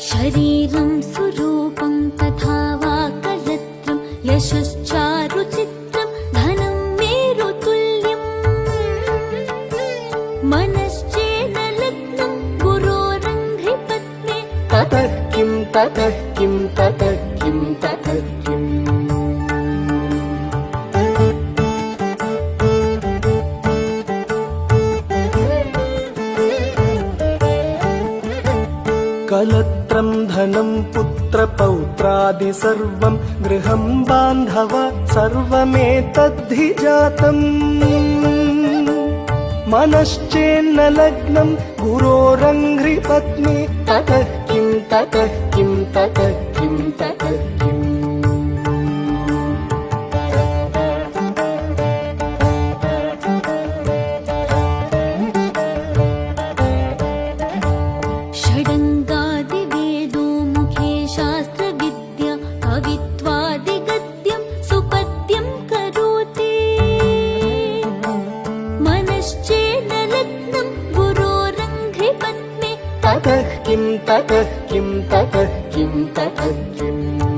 शरीरं सुरूपं तथा वा कलत्रं यशश्चारुचित्रं धनं मेरुतुल्यम् मनश्चेन लग्नं गुरोरङ्घ्रिपत्ने ततः किं ततः किं ततः किं ततः किम् कलत्रं धनं पुत्रपौत्रादि सर्वं गृहं बान्धव सर्वमेतद्धि जातम् मनश्चेन्न लग्नं गुरोरङ्घ्रिपत्नी ततः किं ततः किं ततः किं ततः किम् षडङ्गादिवेदो मुखे शास्त्रविद्या कवित्वादिगद्यं सुपद्यं करोति मनश्चेन लग्नं गुरोरङ्घ्रिपत्ने ततः किं ततः किं ततः किं ततः किम्